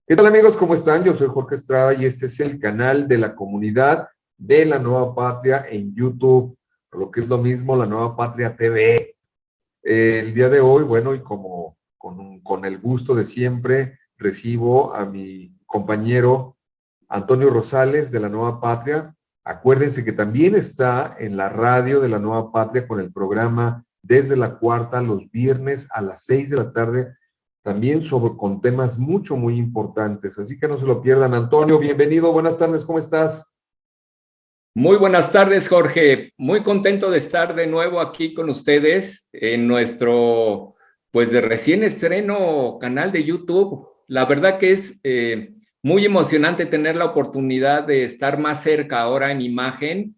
¿Qué tal amigos? ¿Cómo están? Yo soy Jorge Estrada y este es el canal de la comunidad de La Nueva Patria en YouTube, o lo que es lo mismo, La Nueva Patria TV. El día de hoy, bueno, y como con el gusto de siempre, recibo a mi compañero Antonio Rosales de La Nueva Patria. Acuérdense que también está en la radio de La Nueva Patria con el programa Desde la Cuarta los viernes a las 6 de la tarde, también con temas muy importantes. Así que no se lo pierdan. Antonio, bienvenido, buenas tardes, ¿cómo estás? Muy buenas tardes, Jorge. Muy contento de estar de nuevo aquí con ustedes en nuestro, pues de recién estreno canal de YouTube. La verdad que es muy emocionante tener la oportunidad de estar más cerca ahora en imagen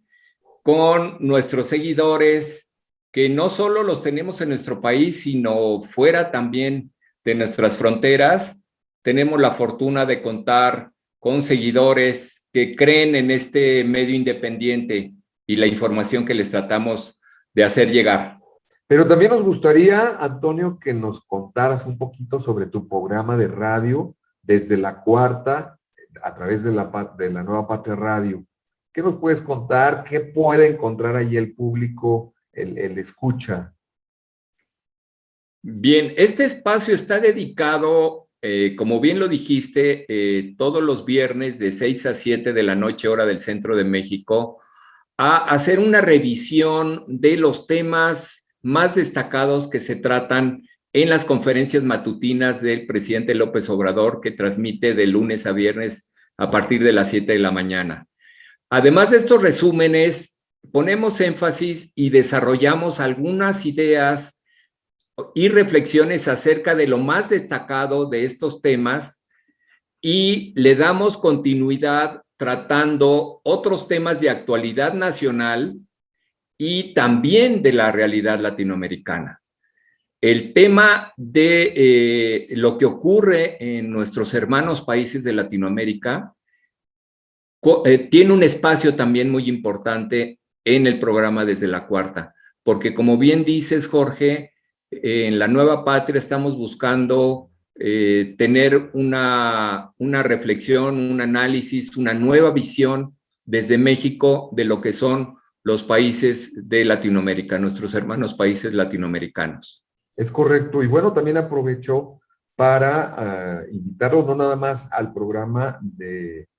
con nuestros seguidores, que no solo los tenemos en nuestro país, sino fuera también de nuestras fronteras. Tenemos la fortuna de contar con seguidores que creen en este medio independiente y la información que les tratamos de hacer llegar. Pero también nos gustaría, Antonio, que nos contaras un poquito sobre tu programa de radio desde la cuarta, a través de la Nueva Patria Radio. ¿Qué nos puedes contar? ¿Qué puede encontrar ahí el público, el escucha? Bien, este espacio está dedicado, como bien lo dijiste, todos los viernes de 6 a 7 de la noche, hora del centro de México, a hacer una revisión de los temas más destacados que se tratan en las conferencias matutinas del presidente López Obrador, que transmite de lunes a viernes a partir de las 7 de la mañana. Además de estos resúmenes, ponemos énfasis y desarrollamos algunas ideas y reflexiones acerca de lo más destacado de estos temas y le damos continuidad tratando otros temas de actualidad nacional y también de la realidad latinoamericana. El tema de lo que ocurre en nuestros hermanos países de Latinoamérica tiene un espacio también muy importante en el programa Desde la Cuarta, porque como bien dices, Jorge, en La Nueva Patria estamos buscando tener una reflexión, un análisis, una nueva visión desde México de lo que son los países de Latinoamérica, nuestros hermanos países latinoamericanos. Es correcto. Y bueno, también aprovecho para invitarlo no nada más al programa de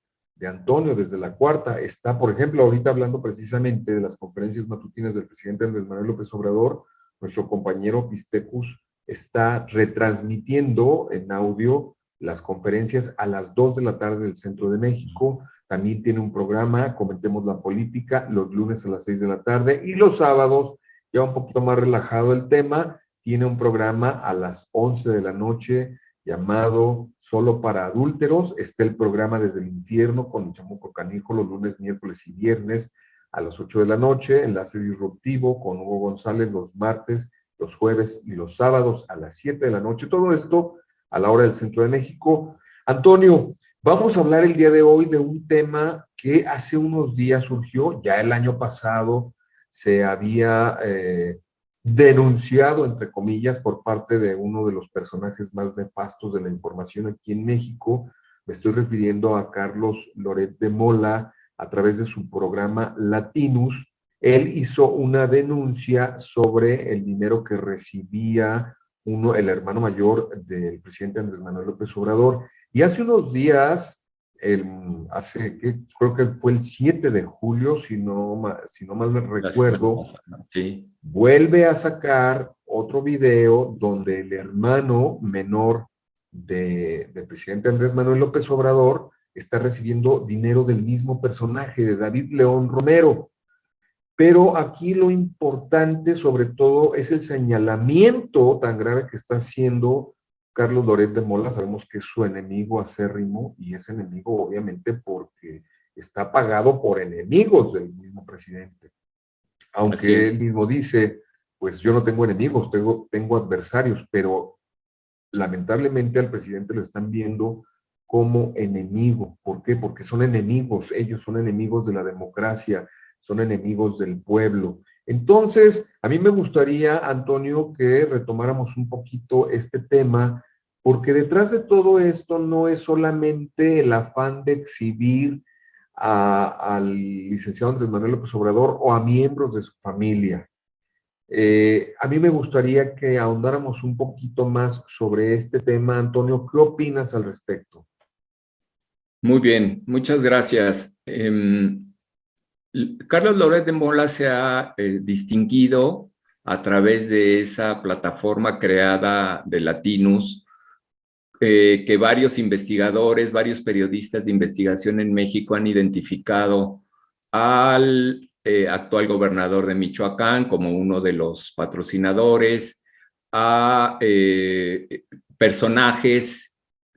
Antonio desde la cuarta. Está, por ejemplo, ahorita hablando precisamente de las conferencias matutinas del presidente Andrés Manuel López Obrador, nuestro compañero Pistecus está retransmitiendo en audio las conferencias a las 2 de la tarde del centro de México. También tiene un programa, Comentemos la Política, los lunes a las 6 de la tarde y los sábados, ya un poquito más relajado el tema, tiene un programa a las 11 de la noche llamado Solo para Adúlteros. Está el programa Desde el Infierno con el Chamuco Canijo los lunes, miércoles y viernes a las 8 de la noche. Enlace Disruptivo con Hugo González los martes, los jueves y los sábados a las 7 de la noche. Todo esto a la hora del Centro de México. Antonio, vamos a hablar el día de hoy de un tema que hace unos días surgió, ya el año pasado se había denunciado, entre comillas, por parte de uno de los personajes más nefastos de la información aquí en México. Me estoy refiriendo a Carlos Loret de Mola a través de su programa Latinus. Él hizo una denuncia sobre el dinero que recibía el hermano mayor del presidente Andrés Manuel López Obrador. Y hace unos días, creo que fue el 7 de julio, si no mal me recuerdo, sí, vuelve a sacar otro video donde el hermano menor del presidente Andrés Manuel López Obrador está recibiendo dinero del mismo personaje, de David León Romero. Pero aquí lo importante, sobre todo, es el señalamiento tan grave que está haciendo Carlos Loret de Mola. Sabemos que es su enemigo acérrimo y es enemigo, obviamente, porque está pagado por enemigos del mismo presidente. Aunque él mismo dice, pues yo no tengo enemigos, tengo adversarios, pero lamentablemente al presidente lo están viendo como enemigo. ¿Por qué? Porque son enemigos, ellos son enemigos de la democracia, son enemigos del pueblo. Entonces, a mí me gustaría, Antonio, que retomáramos un poquito este tema porque detrás de todo esto no es solamente el afán de exhibir al licenciado Andrés Manuel López Obrador o a miembros de su familia. A mí me gustaría que ahondáramos un poquito más sobre este tema. Antonio, ¿qué opinas al respecto? Muy bien, muchas gracias. Carlos Loret de Mola se ha distinguido a través de esa plataforma creada de Latinus, que varios investigadores, varios periodistas de investigación en México han identificado al actual gobernador de Michoacán como uno de los patrocinadores, a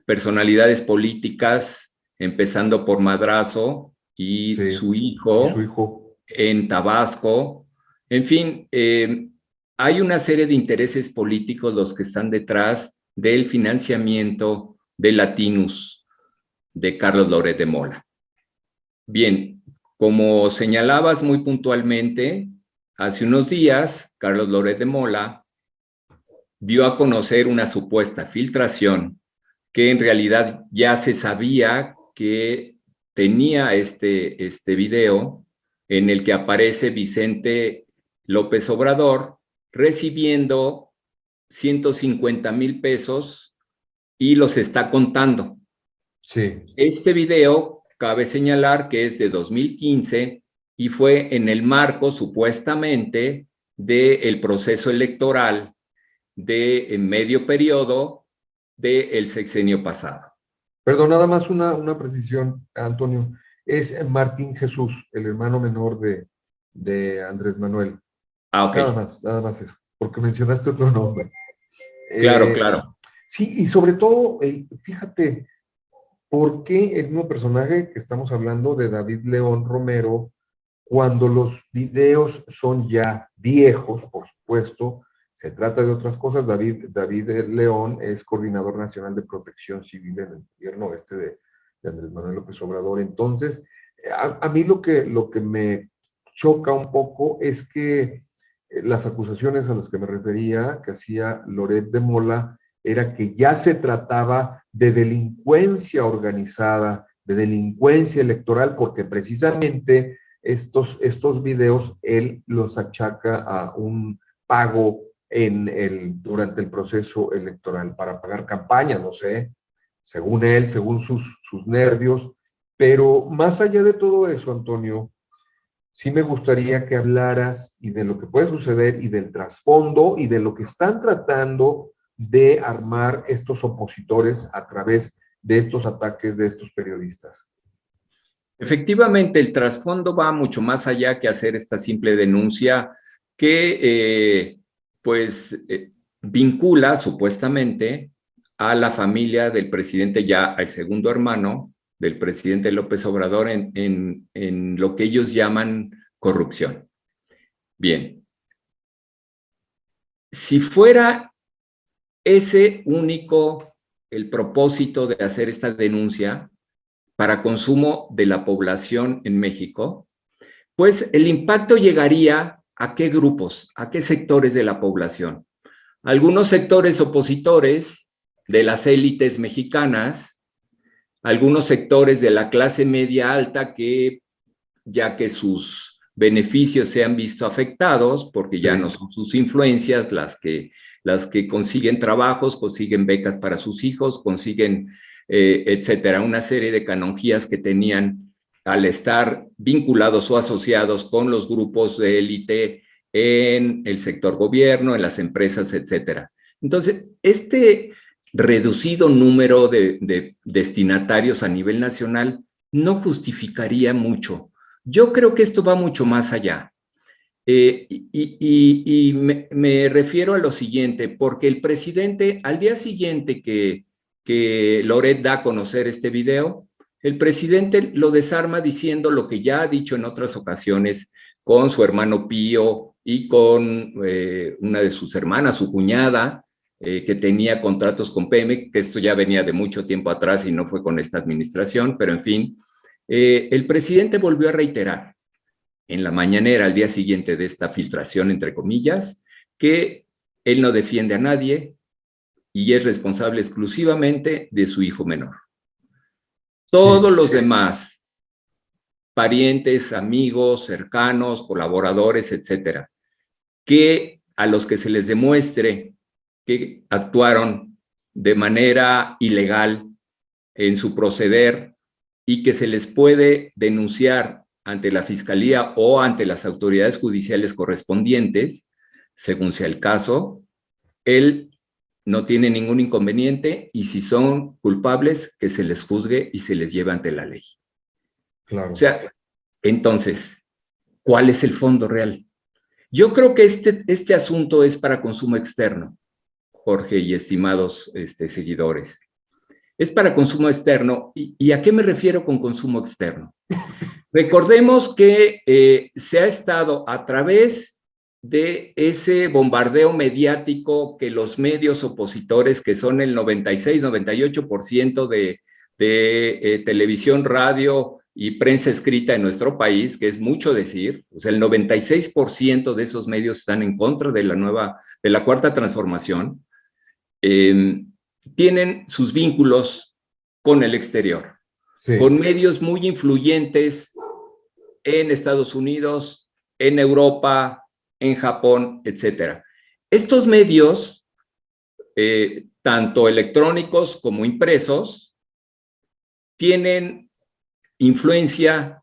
personalidades políticas, empezando por Madrazo y Sí, su y su hijo hijo. en Tabasco. En fin, hay una serie de intereses políticos los que están detrás del financiamiento de Latinus de Carlos Loret de Mola. Bien, como señalabas muy puntualmente, hace unos días Carlos Loret de Mola dio a conocer una supuesta filtración que en realidad ya se sabía que tenía este video en el que aparece Vicente López Obrador recibiendo 150,000 pesos y los está contando. Sí. Este video cabe señalar que es de 2015 y fue en el marco supuestamente del proceso electoral de medio periodo del sexenio pasado. Perdón, nada más una precisión, Antonio. Es Martín Jesús, el hermano menor de Andrés Manuel. Ok, Nada más eso, porque mencionaste otro nombre. claro, Eh, claro. sí, y sobre todo, fíjate, ¿por qué el mismo personaje que estamos hablando de David León Romero, cuando los videos son ya viejos, por supuesto, se trata de otras cosas? David León es coordinador nacional de protección civil en el gobierno de Andrés Manuel López Obrador. Entonces, a mí lo que me choca un poco es que las acusaciones a las que me refería, que hacía Loret de Mola, era que ya se trataba de delincuencia organizada, de delincuencia electoral, porque precisamente estos videos él los achaca a un pago durante el proceso electoral para pagar campaña, no sé, según él, según sus nervios. Pero más allá de todo eso, Antonio, sí me gustaría que hablaras y de lo que puede suceder y del trasfondo y de lo que están tratando de armar estos opositores a través de estos ataques de estos periodistas. Efectivamente, el trasfondo va mucho más allá que hacer esta simple denuncia que, vincula supuestamente a la familia del presidente, ya al segundo hermano del presidente López Obrador, en lo que ellos llaman corrupción. Bien, si fuera ese único el propósito de hacer esta denuncia para consumo de la población en México, pues el impacto llegaría a qué grupos, a qué sectores de la población. Algunos sectores opositores de las élites mexicanas, algunos sectores de la clase media alta que, ya que sus beneficios se han visto afectados, porque ya no Sí. son sus influencias las que consiguen trabajos, consiguen becas para sus hijos, consiguen, etcétera, una serie de canonjías que tenían al estar vinculados o asociados con los grupos de élite en el sector gobierno, en las empresas, etcétera. Entonces, este reducido número de destinatarios a nivel nacional no justificaría mucho. Yo creo que esto va mucho más allá. Me refiero a lo siguiente, porque el presidente, al día siguiente que Loret da a conocer este video, el presidente lo desarma diciendo lo que ya ha dicho en otras ocasiones con su hermano Pío y con una de sus hermanas, su cuñada, que tenía contratos con Pemex, que esto ya venía de mucho tiempo atrás y no fue con esta administración, pero en fin, el presidente volvió a reiterar en la mañanera al día siguiente de esta filtración, entre comillas, que él no defiende a nadie y es responsable exclusivamente de su hijo menor. Todos los demás, parientes, amigos, cercanos, colaboradores, etcétera, que a los que se les demuestre que actuaron de manera ilegal en su proceder y que se les puede denunciar ante la Fiscalía o ante las autoridades judiciales correspondientes, según sea el caso, él no tiene ningún inconveniente y si son culpables, que se les juzgue y se les lleve ante la ley. Claro. O sea, entonces, ¿cuál es el fondo real? Yo creo que este asunto es para consumo externo, Jorge y estimados seguidores. Es para consumo externo. ¿Y a qué me refiero con consumo externo? Recordemos que se ha estado a través de ese bombardeo mediático que los medios opositores, que son el 96-98% de televisión, radio y prensa escrita en nuestro país, que es mucho decir, o sea, el 96% de esos medios están en contra de la cuarta transformación, tienen sus vínculos con el exterior, sí, con medios muy influyentes en Estados Unidos, en Europa, en Japón, etcétera. Estos medios, tanto electrónicos como impresos, tienen influencia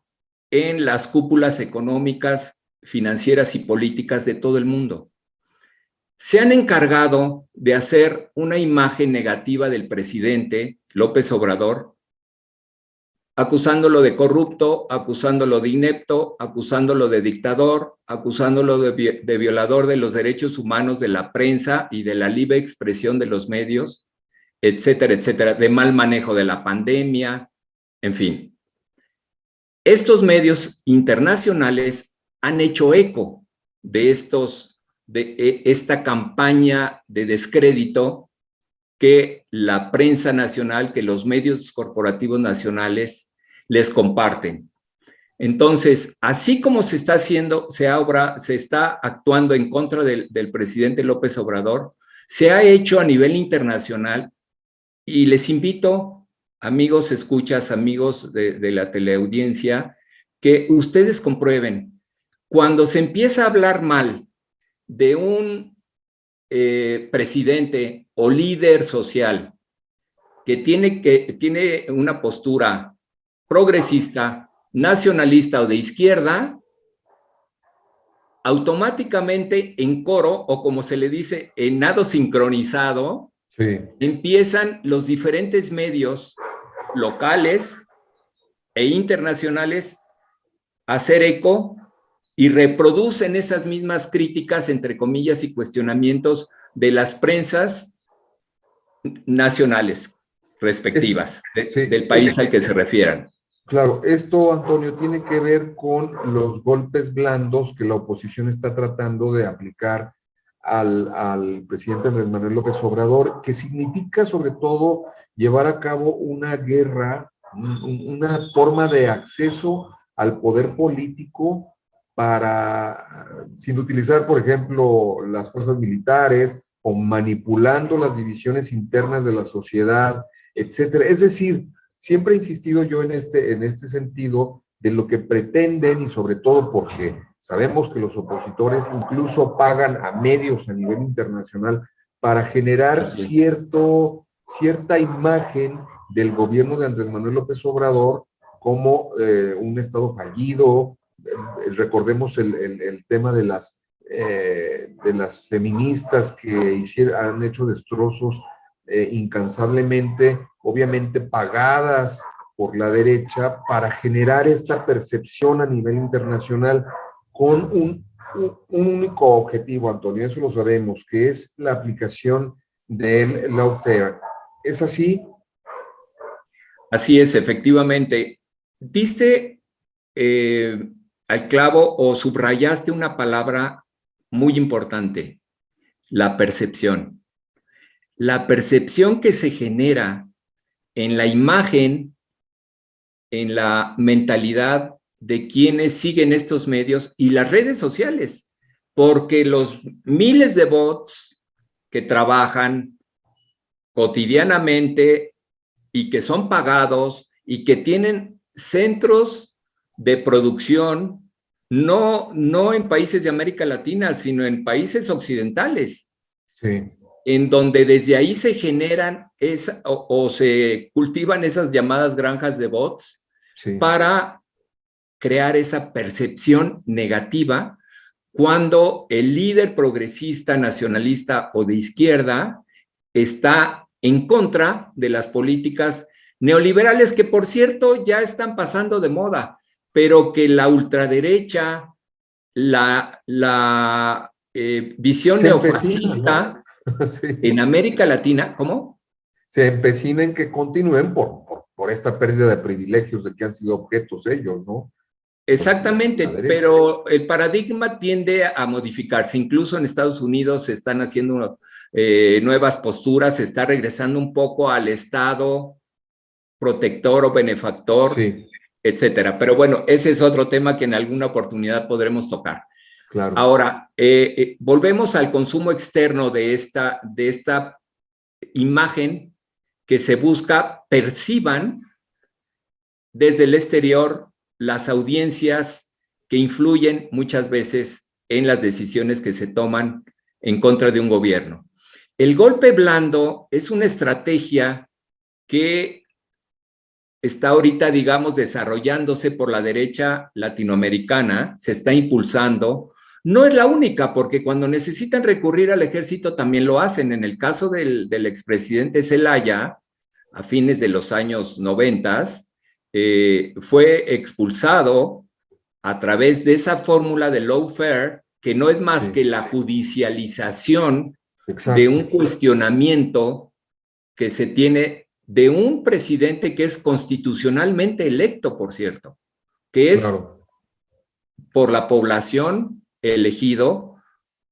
en las cúpulas económicas, financieras y políticas de todo el mundo. Se han encargado de hacer una imagen negativa del presidente López Obrador, acusándolo de corrupto, acusándolo de inepto, acusándolo de dictador, acusándolo de violador de los derechos humanos de la prensa y de la libre expresión de los medios, etcétera, etcétera, de mal manejo de la pandemia, en fin. Estos medios internacionales han hecho eco de esta campaña de descrédito que la prensa nacional, que los medios corporativos nacionales les comparten. Entonces, así como se está haciendo, se está actuando en contra del presidente López Obrador, se ha hecho a nivel internacional y les invito, amigos escuchas, amigos de la teleaudiencia, que ustedes comprueben, cuando se empieza a hablar mal de un presidente o líder social que tiene una postura progresista, nacionalista o de izquierda, automáticamente en coro, o como se le dice, en nado sincronizado, sí, empiezan los diferentes medios locales e internacionales a hacer eco y reproducen esas mismas críticas, entre comillas, y cuestionamientos de las prensas nacionales respectivas del país al que se refieran. Claro, esto, Antonio, tiene que ver con los golpes blandos que la oposición está tratando de aplicar al presidente Andrés Manuel López Obrador, que significa sobre todo llevar a cabo una guerra, una forma de acceso al poder político sin utilizar, por ejemplo, las fuerzas militares o manipulando las divisiones internas de la sociedad, etcétera. Es decir, siempre he insistido yo en este sentido de lo que pretenden, y sobre todo porque sabemos que los opositores incluso pagan a medios a nivel internacional para generar cierta imagen del gobierno de Andrés Manuel López Obrador como un Estado fallido. Recordemos el tema de las feministas que han hecho destrozos incansablemente, obviamente pagadas por la derecha, para generar esta percepción a nivel internacional con un único objetivo, Antonio, eso lo sabemos, que es la aplicación del lawfare. ¿Es así? Así es, efectivamente. Diste al clavo o subrayaste una palabra muy importante, la percepción. La percepción que se genera en la imagen, en la mentalidad de quienes siguen estos medios y las redes sociales, porque los miles de bots que trabajan cotidianamente y que son pagados y que tienen centros de producción, no en países de América Latina, sino en países occidentales, Sí, en donde desde ahí se generan o se cultivan esas llamadas granjas de bots sí, para crear esa percepción negativa cuando el líder progresista, nacionalista o de izquierda está en contra de las políticas neoliberales que, por cierto, ya están pasando de moda, pero que la ultraderecha, la visión se empecina, ¿no? neofascista Sí, en América Latina, ¿cómo? se empecina en que continúen por esta pérdida de privilegios de que han sido objetos ellos, ¿no? La Exactamente, derecha. pero el paradigma tiende a modificarse. Incluso en Estados Unidos se están haciendo nuevas posturas, se está regresando un poco al Estado protector o benefactor, Sí, etcétera. Pero bueno, ese es otro tema que en alguna oportunidad podremos tocar. claro. Ahora, volvemos al consumo externo de esta imagen que se busca perciban desde el exterior las audiencias que influyen muchas veces en las decisiones que se toman en contra de un gobierno. El golpe blando es una estrategia que está ahorita, digamos, desarrollándose por la derecha latinoamericana, se está impulsando. No es la única, porque cuando necesitan recurrir al ejército también lo hacen. En el caso del expresidente Zelaya, a fines de los años 90, fue expulsado a través de esa fórmula de lawfare, que no es más Sí, que la judicialización de un exacto. cuestionamiento que se tiene de un presidente que es constitucionalmente electo, por cierto, que es Claro. por la población elegido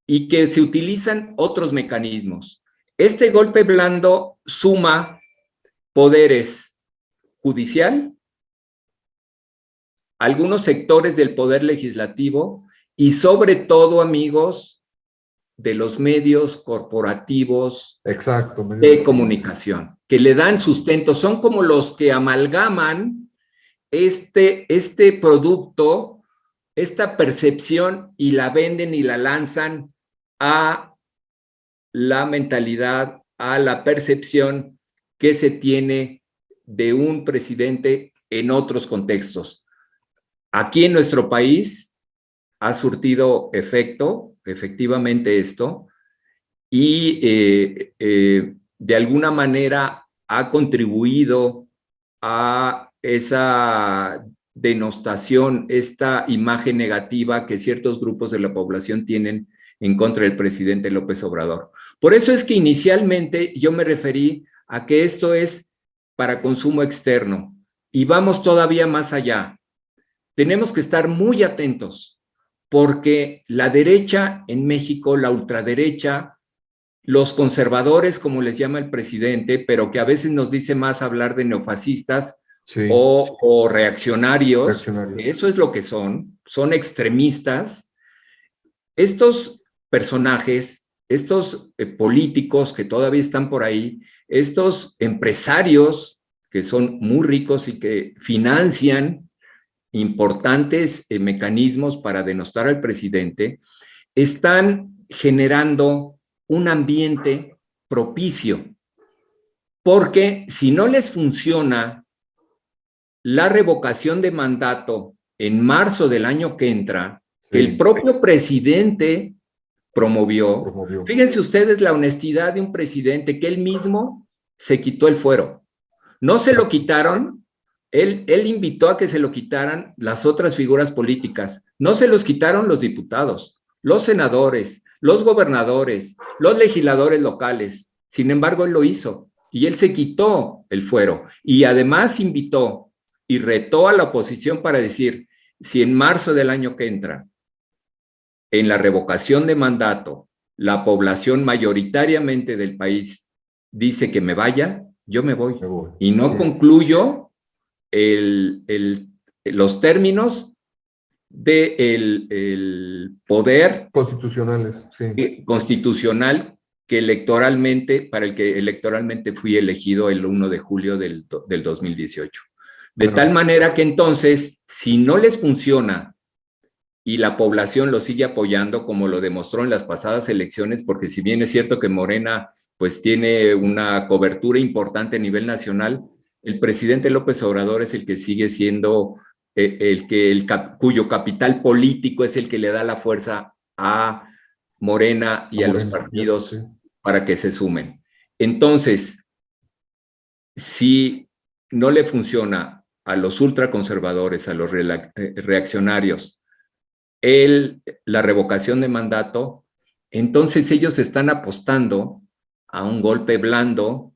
y que se utilizan otros mecanismos. Este golpe blando suma poderes judicial, algunos sectores del poder legislativo y sobre todo, amigos, de los medios corporativos Exacto, medios de de comunicación. comunicación, que le dan sustento, son como los que amalgaman este producto, esta percepción y la venden y la lanzan a la mentalidad, a la percepción que se tiene de un presidente en otros contextos. Aquí en nuestro país ha surtido efecto, efectivamente esto, y de alguna manera ha contribuido a esa denostación, esta imagen negativa que ciertos grupos de la población tienen en contra del presidente López Obrador. Por eso es que inicialmente yo me referí a que esto es para consumo externo y vamos todavía más allá. Tenemos que estar muy atentos porque la derecha en México, la ultraderecha, los conservadores, como les llama el presidente, pero que a veces nos dice más hablar de neofascistas Sí, o reaccionarios, reaccionarios. eso es lo que son extremistas. Estos personajes, estos políticos que todavía están por ahí, estos empresarios que son muy ricos y que financian importantes mecanismos para denostar al presidente, están generando un ambiente propicio, porque si no les funciona la revocación de mandato en marzo del año que entra, que el Sí, propio presidente promovió, promovió. fíjense ustedes la honestidad de un presidente que él mismo se quitó el fuero. No se lo quitaron, él invitó a que se lo quitaran las otras figuras políticas, no se los quitaron los diputados, los senadores, los gobernadores, los legisladores locales. Sin embargo, él lo hizo y él se quitó el fuero y además invitó y retó a la oposición para decir, si en marzo del año que entra, en la revocación de mandato, la población mayoritariamente del país dice que me vaya, yo me voy. Me voy. Y no Sí, concluyo los términos del poder constitucionales, sí. constitucional para el que electoralmente fui elegido el 1 de julio del 2018. De Bueno, tal manera que entonces, si no les funciona y la población lo sigue apoyando, como lo demostró en las pasadas elecciones, porque si bien es cierto que Morena pues tiene una cobertura importante a nivel nacional, el presidente López Obrador es el que sigue siendo cuyo capital político es el que le da la fuerza a Morena y a los partidos sí. para que se sumen. Entonces, si no le funciona a los ultraconservadores, a los reaccionarios, la revocación de mandato, entonces ellos están apostando a un golpe blando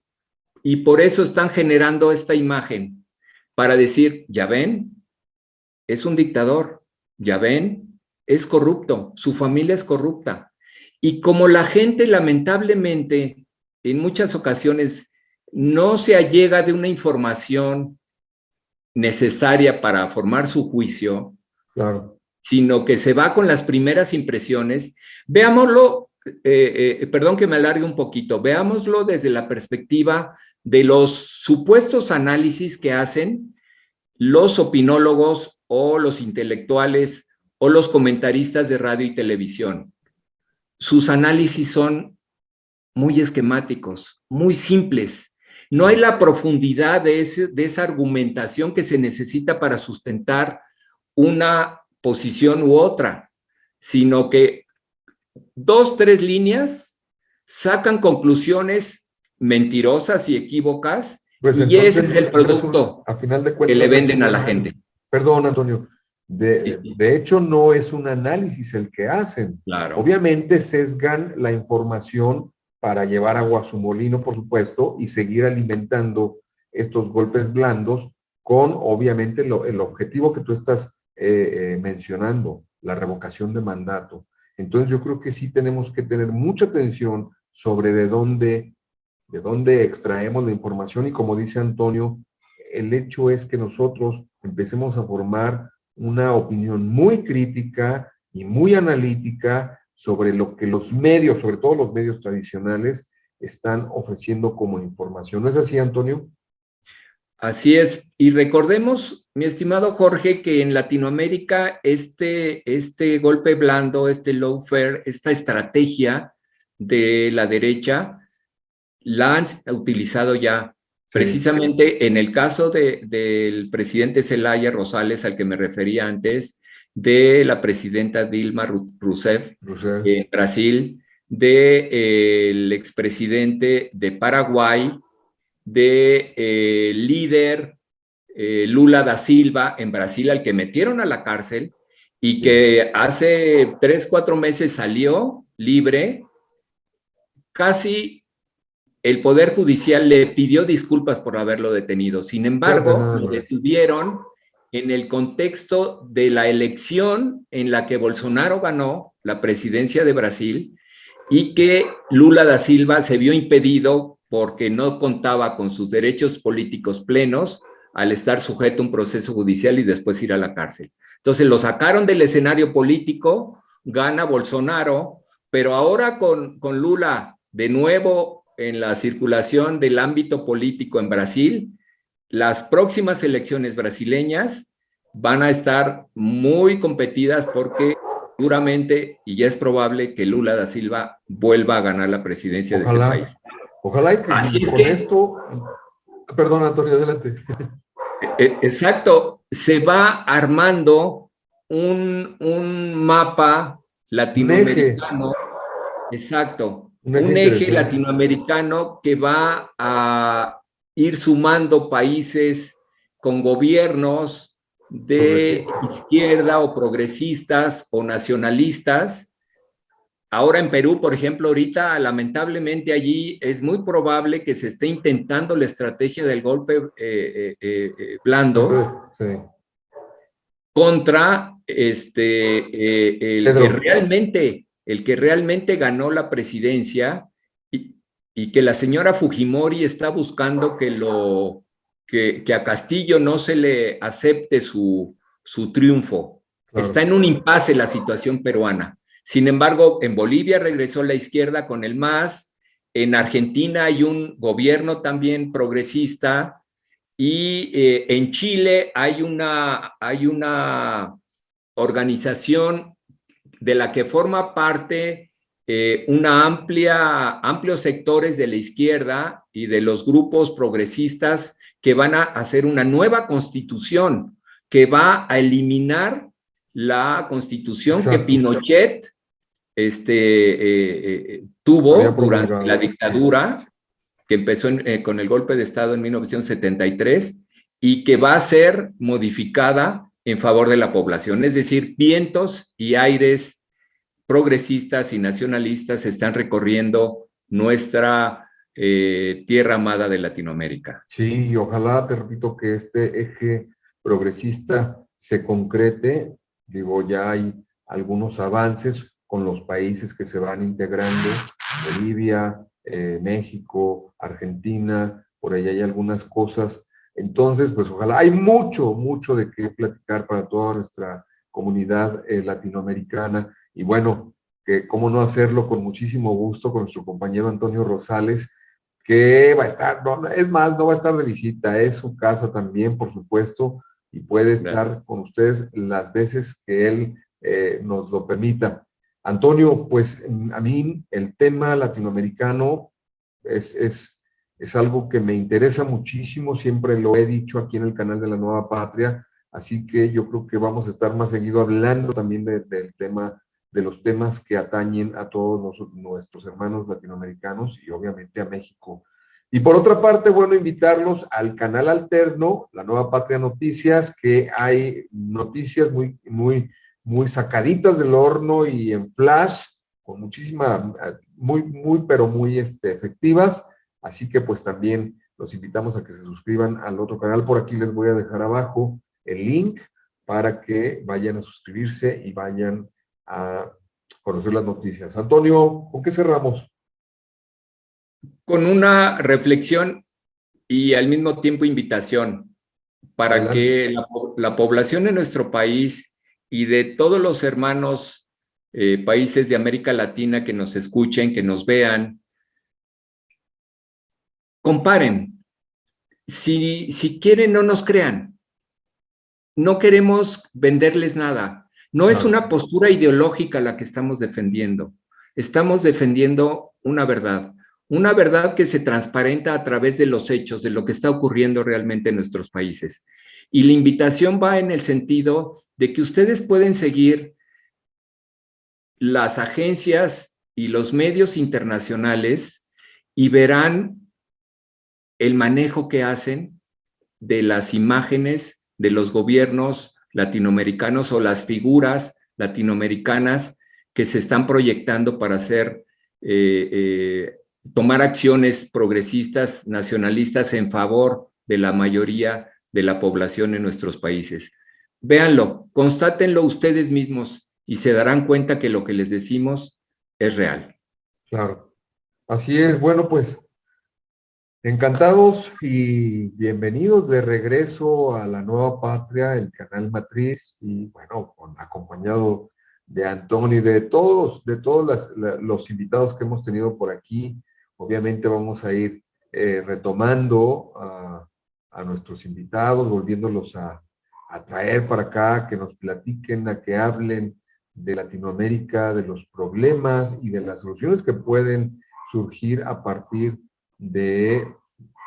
y por eso están generando esta imagen para decir, ya ven, es un dictador, ya ven, es corrupto, su familia es corrupta. Y como la gente lamentablemente en muchas ocasiones no se allega de una información necesaria para formar su juicio, Claro. sino que se va con las primeras impresiones, veámoslo, perdón que me alargue un poquito, veámoslo desde la perspectiva de los supuestos análisis que hacen los opinólogos o los intelectuales o los comentaristas de radio y televisión. Sus análisis son muy esquemáticos, muy simples. No hay la profundidad de esa argumentación que se necesita para sustentar una posición u otra, sino que 2, 3 líneas sacan conclusiones mentirosas y equívocas, Pues y ese es el entonces, producto a final de que cuentas, le no es venden un a la análisis. gente. Perdón, Antonio. Sí, sí, De hecho, no es un análisis el que hacen. claro. Obviamente sesgan la información para llevar agua a su molino, por supuesto, y seguir alimentando estos golpes blandos con, obviamente, el objetivo que tú estás mencionando, la revocación de mandato. Entonces, yo creo que sí tenemos que tener mucha atención sobre de dónde extraemos la información y como dice Antonio, el hecho es que nosotros empecemos a formar una opinión muy crítica y muy analítica sobre lo que los medios, sobre todo los medios tradicionales, están ofreciendo como información. ¿No es así, Antonio? Así es. Y recordemos, mi estimado Jorge, que en Latinoamérica este golpe blando, este lawfare, esta estrategia de la derecha, la han utilizado ya. Sí. Precisamente en el caso del presidente Zelaya Rosales, al que me refería antes, de la presidenta Dilma Rousseff en Brasil, del expresidente de Paraguay, de líder Lula da Silva en Brasil, al que metieron a la cárcel y que hace 3, 4 meses salió libre. Casi el Poder Judicial le pidió disculpas por haberlo detenido. Sin embargo, lo detuvieron en el contexto de la elección en la que Bolsonaro ganó la presidencia de Brasil y que Lula da Silva se vio impedido porque no contaba con sus derechos políticos plenos al estar sujeto a un proceso judicial y después ir a la cárcel. Entonces lo sacaron del escenario político, gana Bolsonaro, pero ahora con Lula de nuevo en la circulación del ámbito político en Brasil, las próximas elecciones brasileñas van a estar muy competidas porque duramente, y ya es probable que Lula da Silva vuelva a ganar la presidencia de ese país. Ojalá que con esto... Perdón, Antonio, adelante. Exacto, se va armando un mapa latinoamericano, exacto, un eje latinoamericano que va a ir sumando países con gobiernos de izquierda o progresistas o nacionalistas. Ahora en Perú, por ejemplo, ahorita lamentablemente allí es muy probable que se esté intentando la estrategia del golpe blando contra el que realmente ganó la presidencia y que la señora Fujimori está buscando que a Castillo no se le acepte su triunfo. Claro. Está en un impasse la situación peruana. Sin embargo, en Bolivia regresó la izquierda con el MAS, en Argentina hay un gobierno también progresista y en Chile hay una organización de la que forma parte amplios sectores de la izquierda y de los grupos progresistas que van a hacer una nueva constitución que va a eliminar la constitución que Pinochet tuvo durante la dictadura, que empezó con el golpe de Estado en 1973 y que va a ser modificada en favor de la población. Es decir, vientos y aires progresistas y nacionalistas están recorriendo nuestra tierra amada de Latinoamérica. Sí, y ojalá, te repito, que este eje progresista se concrete. Digo, ya hay algunos avances con los países que se van integrando, Bolivia, México, Argentina, por ahí hay algunas cosas. Entonces, pues ojalá, hay mucho, mucho de qué platicar para toda nuestra comunidad latinoamericana. Y bueno, que cómo no hacerlo con muchísimo gusto con nuestro compañero Antonio Rosales, que va a estar, no, es más, no va a estar de visita, es su casa también, por supuesto, y puede estar con ustedes las veces que él nos lo permita. Antonio, pues a mí el tema latinoamericano es algo que me interesa muchísimo, siempre lo he dicho aquí en el canal de La Nueva Patria, así que yo creo que vamos a estar más seguido hablando también del tema, de los temas que atañen a todos nuestros hermanos latinoamericanos y obviamente a México. Y por otra parte, bueno, invitarlos al canal alterno, La Nueva Patria Noticias, que hay noticias muy sacaditas del horno y en flash, con muchísima, pero muy efectivas. Así que pues también los invitamos a que se suscriban al otro canal. Por aquí les voy a dejar abajo el link para que vayan a suscribirse y vayan a conocer las noticias. Antonio, ¿con qué cerramos? Con una reflexión y al mismo tiempo invitación para Adelante. que la población de nuestro país y de todos los hermanos países de América Latina que nos escuchen, que nos vean, comparen. Si quieren, no nos crean. No queremos venderles nada. No es una postura ideológica la que estamos defendiendo. Estamos defendiendo una verdad que se transparenta a través de los hechos, de lo que está ocurriendo realmente en nuestros países. Y la invitación va en el sentido de que ustedes pueden seguir las agencias y los medios internacionales y verán el manejo que hacen de las imágenes de los gobiernos latinoamericanos o las figuras latinoamericanas que se están proyectando para tomar acciones progresistas, nacionalistas en favor de la mayoría de la población en nuestros países. Véanlo, constátenlo ustedes mismos y se darán cuenta que lo que les decimos es real. Claro, así es. Bueno, pues encantados y bienvenidos de regreso a La Nueva Patria, el canal matriz, y bueno, acompañado de Antonio y de todos los invitados que hemos tenido por aquí. Obviamente vamos a ir retomando a nuestros invitados, volviéndolos a traer para acá, que nos platiquen, a que hablen de Latinoamérica, de los problemas y de las soluciones que pueden surgir a partir de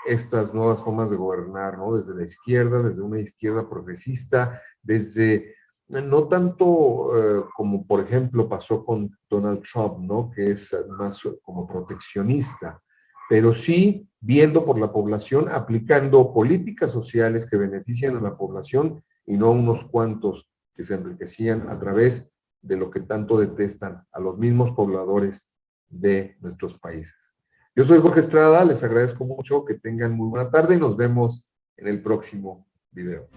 estas nuevas formas de gobernar, ¿no? Desde la izquierda, desde una izquierda progresista, desde no tanto como por ejemplo pasó con Donald Trump, ¿no? Que es más como proteccionista, pero sí viendo por la población, aplicando políticas sociales que benefician a la población y no a unos cuantos que se enriquecían a través de lo que tanto detestan a los mismos pobladores de nuestros países. Yo soy Jorge Estrada, les agradezco mucho, que tengan muy buena tarde y nos vemos en el próximo video.